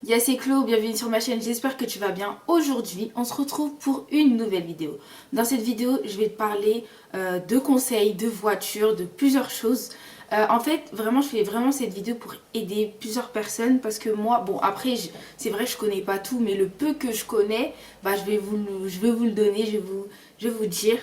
Y'a c'est Chlo, bienvenue sur ma chaîne, j'espère que tu vas bien. Aujourd'hui, on se retrouve pour une nouvelle vidéo. Dans cette vidéo, je vais te parler de conseils, de voitures, de plusieurs choses. En fait, vraiment, je fais vraiment cette vidéo pour aider plusieurs personnes parce que moi, bon, après, c'est vrai, je connais pas tout, mais le peu que je connais, bah, je vais vous le donner, je vais vous dire.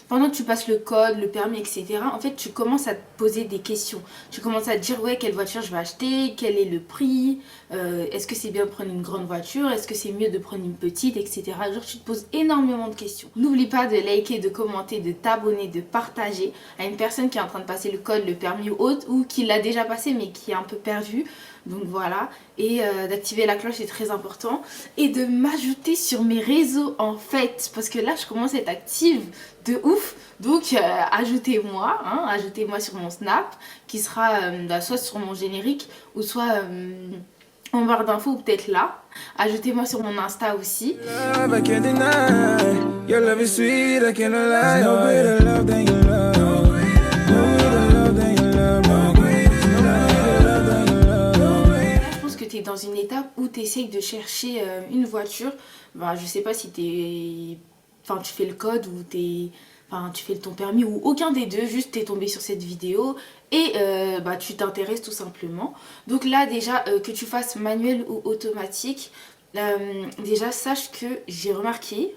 Pendant que tu passes le code, le permis, etc., en fait, tu commences à te poser des questions. Tu commences à te dire, ouais, quelle voiture je vais acheter, quel est le prix, est-ce que c'est bien de prendre une grande voiture, est-ce que c'est mieux de prendre une petite, etc. Genre, tu te poses énormément de questions. N'oublie pas de liker, de commenter, de t'abonner, de partager à une personne qui est en train de passer le code, le permis ou autre, ou qui l'a déjà passé mais qui est un peu perdu. Donc voilà, et d'activer la cloche, c'est très important. Et de m'ajouter sur mes réseaux en fait, parce que là je commence à être active de ouf. Donc ajoutez-moi, hein, ajoutez-moi sur mon Snap, qui sera soit sur mon générique, ou soit en barre d'infos, ou peut-être là. Ajoutez-moi sur mon Insta aussi. Dans une étape où tu essayes de chercher une voiture, bah, je sais pas si tu fais le code ou tu fais ton permis ou aucun des deux, juste t'es tombé sur cette vidéo et bah, tu t'intéresses tout simplement. Donc là déjà que tu fasses manuel ou automatique, déjà sache que j'ai remarqué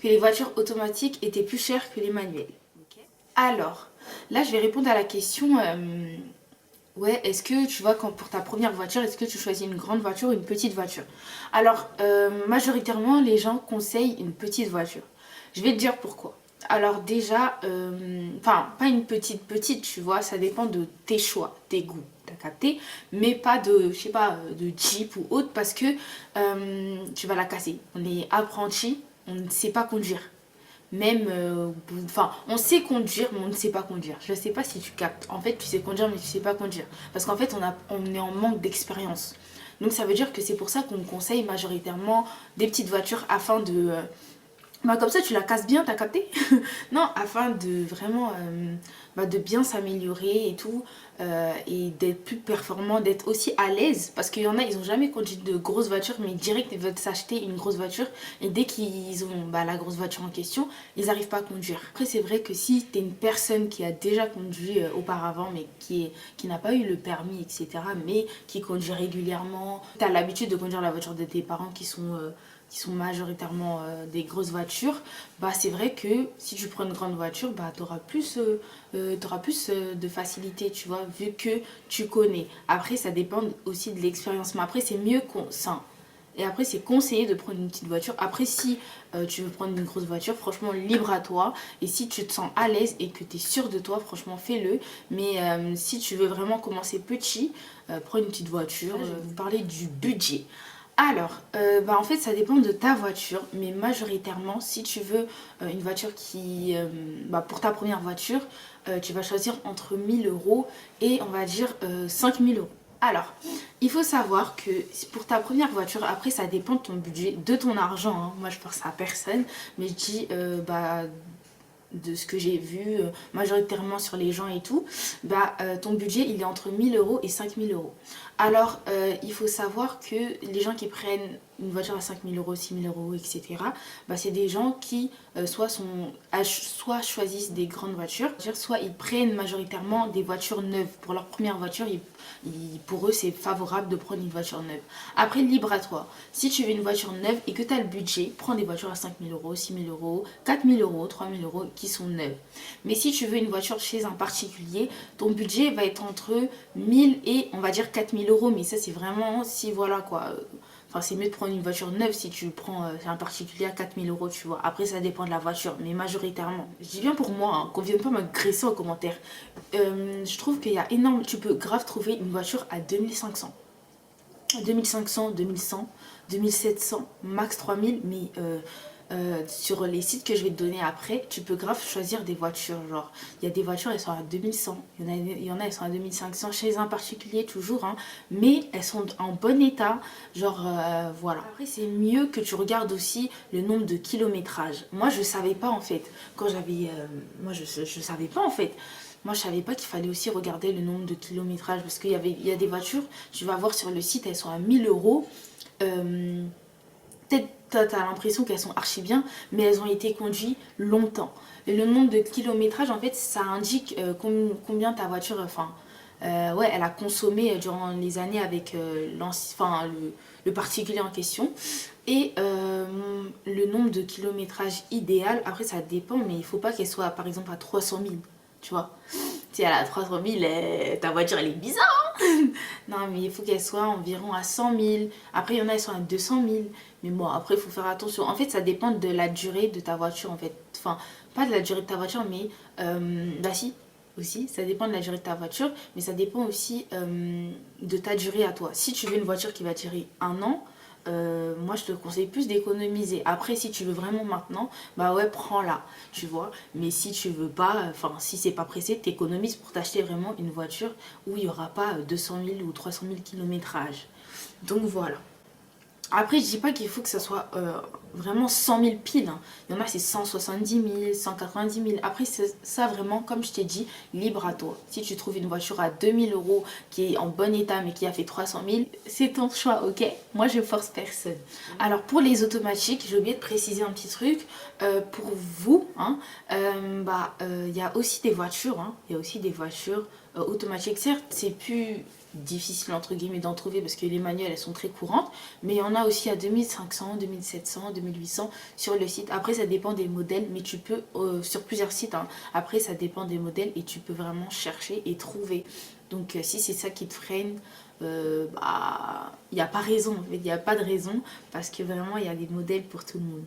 que les voitures automatiques étaient plus chères que les manuels. Okay. Alors là je vais répondre à la question. Ouais, est-ce que tu vois, quand pour ta première voiture, est-ce que tu choisis une grande voiture ou une petite voiture? Alors, majoritairement, les gens conseillent une petite voiture. Je vais te dire pourquoi. Alors déjà, pas une petite, tu vois, ça dépend de tes choix, tes goûts, t'as capté, mais pas de, je sais pas, de Jeep ou autre, parce que tu vas la casser. On est apprenti, on ne sait pas conduire. Même, on sait conduire, mais on ne sait pas conduire. Je ne sais pas si tu captes. En fait, tu sais conduire, mais tu ne sais pas conduire. Parce qu'en fait, on est en manque d'expérience. Donc, ça veut dire que c'est pour ça qu'on conseille majoritairement des petites voitures afin de... comme ça, tu la casses bien, t'as capté? Non, afin de vraiment de bien s'améliorer et tout, et d'être plus performant, d'être aussi à l'aise. Parce qu'il y en a, ils n'ont jamais conduit de grosses voitures, mais direct, ils veulent s'acheter une grosse voiture. Et dès qu'ils ont la grosse voiture en question, ils n'arrivent pas à conduire. Après, c'est vrai que si tu es une personne qui a déjà conduit auparavant, mais qui n'a pas eu le permis, etc., mais qui conduit régulièrement, tu as l'habitude de conduire la voiture de tes parents qui sont majoritairement des grosses voitures, bah c'est vrai que si tu prends une grande voiture, bah tu auras plus, de facilité, tu vois, vu que tu connais. Après, ça dépend aussi de l'expérience, mais après, c'est mieux qu'on... Et après, c'est conseillé de prendre une petite voiture. Après, si tu veux prendre une grosse voiture, franchement, libre à toi. Et si tu te sens à l'aise et que tu es sûr de toi, franchement, fais-le. Mais si tu veux vraiment commencer petit, prends une petite voiture. Je vais vous parler du budget. Alors, en fait, ça dépend de ta voiture, mais majoritairement, si tu veux une voiture qui, pour ta première voiture, tu vas choisir entre 1000 euros et on va dire 5000 euros. Alors, il faut savoir que pour ta première voiture, après ça dépend de ton budget, de ton argent, hein. Moi je pense à personne, mais je dis de ce que j'ai vu majoritairement sur les gens et tout, ton budget il est entre 1000 euros et 5000 euros. Alors il faut savoir que les gens qui prennent une voiture à 5000 euros, 6000 euros, etc., c'est des gens qui soit choisissent des grandes voitures, soit ils prennent majoritairement des voitures neuves. Pour leur première voiture, pour eux c'est favorable de prendre une voiture neuve. Après, libre à toi. Si tu veux une voiture neuve et que tu as le budget, prends des voitures à 5000 euros, 6000 euros, 4000 euros, 3000 euros qui sont neuves. Mais si tu veux une voiture chez un particulier, ton budget va être entre 1000 et on va dire 4000 euros. Mais ça, c'est vraiment si voilà quoi. Enfin, c'est mieux de prendre une voiture neuve si tu prends un particulier à 4000 euros, tu vois. Après, ça dépend de la voiture, mais majoritairement. Je dis bien pour moi, hein, qu'on vienne pas m'agresser en commentaire. Je trouve qu'il y a énorme... Tu peux grave trouver une voiture à 2500. 2500, 2100, 2700, max 3000, mais sur les sites que je vais te donner après, tu peux grave choisir des voitures. Genre, il y a des voitures, elles sont à 2100, il y en a, elles sont à 2500 chez un particulier toujours, hein, mais elles sont en bon état. Genre, voilà. Après, c'est mieux que tu regardes aussi le nombre de kilométrage. Moi, je savais pas en fait. Quand j'avais. Moi, je savais pas en fait. Moi, je savais pas qu'il fallait aussi regarder le nombre de kilométrage parce qu'il y a des voitures, tu vas voir sur le site, elles sont à 1000 euros. peut-être t'as l'impression qu'elles sont archi bien, mais elles ont été conduites longtemps. Et le nombre de kilométrages, en fait, ça indique combien ta voiture, ouais, elle a consommé durant les années avec le particulier en question. Et le nombre de kilométrages idéal, après ça dépend, mais il faut pas qu'elle soit par exemple à 300 000, tu vois. Si elle a 300 000, ta voiture elle est bizarre. Non, mais il faut qu'elle soit environ à 100 000. Après, il y en a, elles sont à 200 000. Mais bon, après, il faut faire attention. En fait, ça dépend de la durée de ta voiture, en fait. Enfin, pas de la durée de ta voiture, mais... bah si, aussi. Ça dépend de la durée de ta voiture, mais ça dépend aussi de ta durée à toi. Si tu veux une voiture qui va durer 1 an, moi je te conseille plus d'économiser. Après, si tu veux vraiment maintenant, bah ouais, prends-la, tu vois. Mais si tu veux pas, enfin, si c'est pas pressé, t'économises pour t'acheter vraiment une voiture où il y aura pas 200 000 ou 300 000 kilométrages. Donc voilà. Après, je dis pas qu'il faut que ça soit vraiment 100 000 piles, hein. Il y en a, c'est 170 000, 190 000. Après, c'est ça vraiment, comme je t'ai dit, libre à toi. Si tu trouves une voiture à 2000 euros qui est en bon état mais qui a fait 300 000, c'est ton choix, ok? Moi, je force personne. Alors, pour les automatiques, j'ai oublié de préciser un petit truc. Pour vous, hein, il y a aussi des voitures, hein, il y a aussi des voitures automatiques. Certes, c'est plus difficile entre guillemets d'en trouver parce que les manuels elles sont très courantes, mais il y en a aussi à 2500, 2700, 2800 sur le site. Après ça dépend des modèles, mais tu peux sur plusieurs sites, hein. Après ça dépend des modèles et tu peux vraiment chercher et trouver. Donc si c'est ça qui te freine, il n'y a pas raison, en fait, il n'y a pas de raison parce que vraiment il y a des modèles pour tout le monde.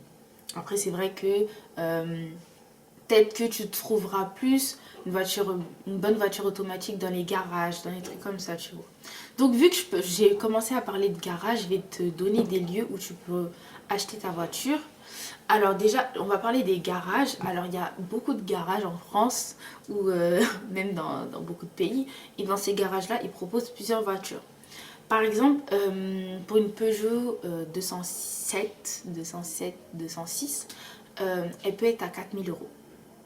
Après c'est vrai que peut-être que tu trouveras plus une bonne voiture automatique dans les garages, dans les trucs comme ça, tu vois. Donc vu que j'ai commencé à parler de garage, je vais te donner des lieux où tu peux acheter ta voiture. Alors déjà, on va parler des garages. Alors il y a beaucoup de garages en France ou même dans beaucoup de pays. Et dans ces garages-là, ils proposent plusieurs voitures. Par exemple, pour une Peugeot 206, elle peut être à 4000 euros.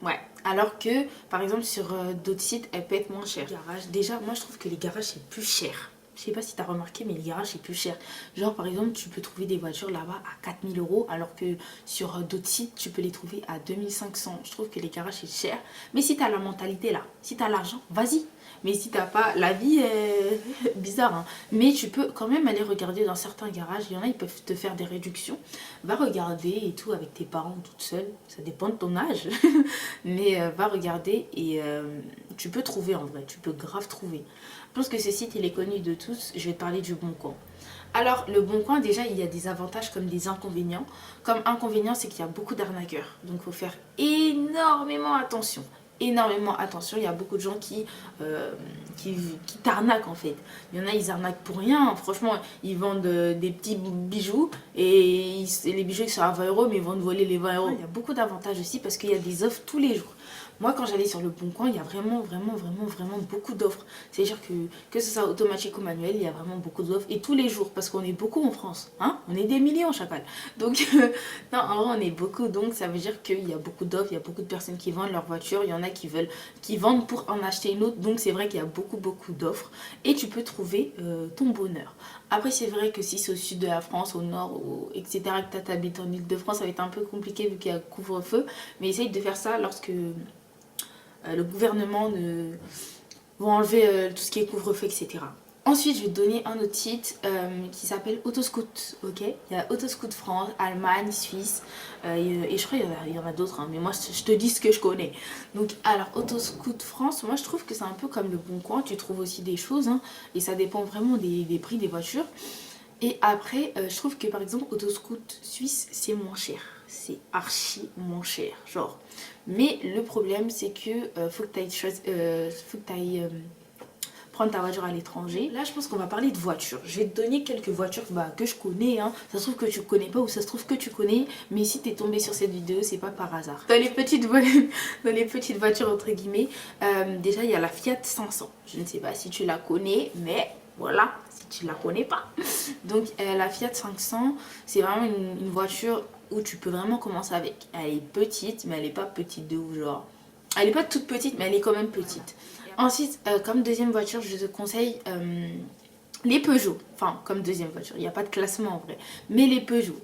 Ouais, alors que par exemple sur d'autres sites, elle peut être moins chère. Garage, déjà, moi je trouve que les garages c'est plus cher. Je sais pas si t'as remarqué, mais les garages c'est plus cher. Genre par exemple, tu peux trouver des voitures là-bas à 4000 euros, alors que sur d'autres sites, tu peux les trouver à 2500. Je trouve que les garages c'est cher. Mais si t'as la mentalité là, si t'as l'argent, vas-y. Mais si t'as pas, la vie est bizarre, hein. Mais tu peux quand même aller regarder dans certains garages. Il y en a, ils peuvent te faire des réductions. Va regarder et tout avec tes parents toute seule. Ça dépend de ton âge. Mais va regarder et tu peux trouver en vrai. Tu peux grave trouver. Je pense que ce site, il est connu de tous. Je vais te parler du Bon Coin. Alors, le Bon Coin, déjà, il y a des avantages comme des inconvénients. Comme inconvénient, c'est qu'il y a beaucoup d'arnaqueurs. Donc, il faut faire énormément attention. Énormément attention, il y a beaucoup de gens qui t'arnaquent en fait. Il y en a, ils arnaquent pour rien. Franchement, ils vendent des petits bijoux et les bijoux ils sont à 20 euros, mais ils vont te voler les 20 euros. Il y a beaucoup d'avantages aussi parce qu'il y a des offres tous les jours. Moi, quand j'allais sur le Bon Coin, il y a vraiment, vraiment, vraiment, vraiment beaucoup d'offres. C'est-à-dire que ce soit automatique ou manuel, il y a vraiment beaucoup d'offres. Et tous les jours, parce qu'on est beaucoup en France. Hein, on est des millions, chacal. Donc, non, en vrai, on est beaucoup. Donc, ça veut dire qu'il y a beaucoup d'offres. Il y a beaucoup de personnes qui vendent leur voiture. Il y en a qui vendent pour en acheter une autre. Donc, c'est vrai qu'il y a beaucoup, beaucoup d'offres. Et tu peux trouver ton bonheur. Après, c'est vrai que si c'est au sud de la France, au nord, etc., que tu habites en Ile-de-France, ça va être un peu compliqué vu qu'il y a couvre-feu. Mais essaye de faire ça lorsque le gouvernement va enlever tout ce qui est couvre-feu, etc. Ensuite, je vais te donner un autre site qui s'appelle Autoscout. Ok, il y a Autoscout France, Allemagne, Suisse, et je crois qu'il y en a d'autres, hein, mais moi je te dis ce que je connais. Donc, alors, Autoscout France, moi je trouve que c'est un peu comme le Bon Coin, tu trouves aussi des choses, hein, et ça dépend vraiment des prix des voitures. Et après, je trouve que par exemple, Autoscout Suisse, c'est moins cher. C'est archi moins cher, genre. Mais le problème, c'est que faut que tu ailles prendre ta voiture à l'étranger. Là, je pense qu'on va parler de voitures. Je vais te donner quelques voitures que je connais, hein. Ça se trouve que tu connais pas ou ça se trouve que tu connais. Mais si tu es tombé sur cette vidéo, c'est pas par hasard. Dans les petites voitures, entre guillemets, déjà, il y a la Fiat 500. Je ne sais pas si tu la connais, mais voilà, si tu la connais pas. Donc, la Fiat 500, c'est vraiment une voiture où tu peux vraiment commencer avec. Elle est petite, mais elle est pas petite de ouf, genre. Elle est pas toute petite, mais elle est quand même petite. Ensuite, comme deuxième voiture, je te conseille Les Peugeot, enfin comme deuxième voiture, il n'y a pas de classement en vrai, mais les Peugeot,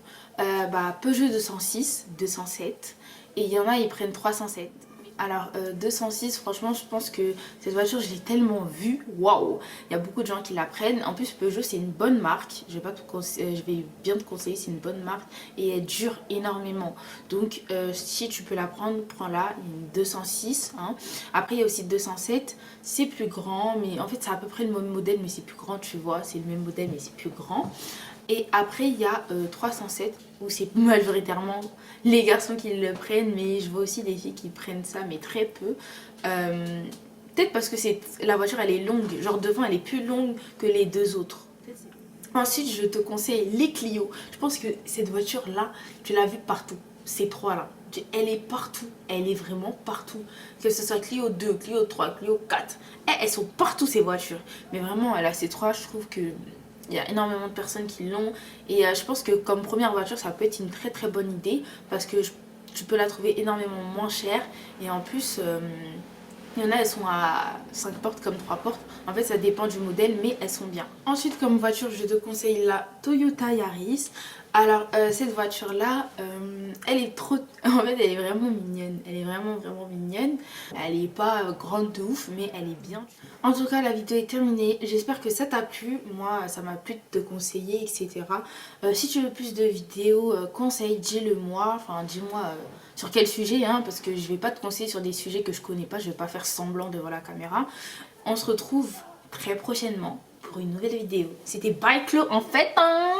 Peugeot 206, 207, et il y en a ils prennent 307. Alors 206, franchement je pense que cette voiture je l'ai tellement vue, waouh, il y a beaucoup de gens qui la prennent. En plus Peugeot c'est une bonne marque, je vais bien te conseiller, c'est une bonne marque et elle dure énormément. Donc si tu peux la prendre, prends-la, une 206. Hein. Après il y a aussi 207, c'est plus grand, mais en fait c'est à peu près le même modèle mais c'est plus grand, tu vois, c'est le même modèle mais c'est plus grand. Et après, il y a 307 où c'est majoritairement les garçons qui le prennent, mais je vois aussi des filles qui prennent ça, mais très peu. Euh, Peut-être parce que la voiture elle est longue, genre devant elle est plus longue que les deux autres. Ensuite, je te conseille les Clio. Je pense que cette voiture-là, tu l'as vue partout. Ces trois-là. Elle est partout. Elle est vraiment partout. Que ce soit Clio 2, Clio 3, Clio 4. Elles sont partout ces voitures. Mais vraiment, là, ces trois, je trouve que il y a énormément de personnes qui l'ont. Et je pense que comme première voiture, ça peut être une très très bonne idée. Parce que tu peux la trouver énormément moins chère. Et en plus, il y en a, elles sont à 5 portes comme 3 portes. En fait, ça dépend du modèle, mais elles sont bien. Ensuite, comme voiture, je te conseille la Toyota Yaris. Alors, cette voiture-là, elle est trop... En fait, elle est vraiment mignonne. Elle est vraiment, vraiment mignonne. Elle est pas grande de ouf, mais elle est bien. En tout cas, la vidéo est terminée. J'espère que ça t'a plu. Moi, ça m'a plu de te conseiller, etc. Si tu veux plus de vidéos, conseils, dis-le moi. Enfin, dis-moi... sur quel sujet, hein, parce que je vais pas te conseiller sur des sujets que je connais pas, je vais pas faire semblant devant la caméra. On se retrouve très prochainement pour une nouvelle vidéo. C'était Bye Clo en fait, hein.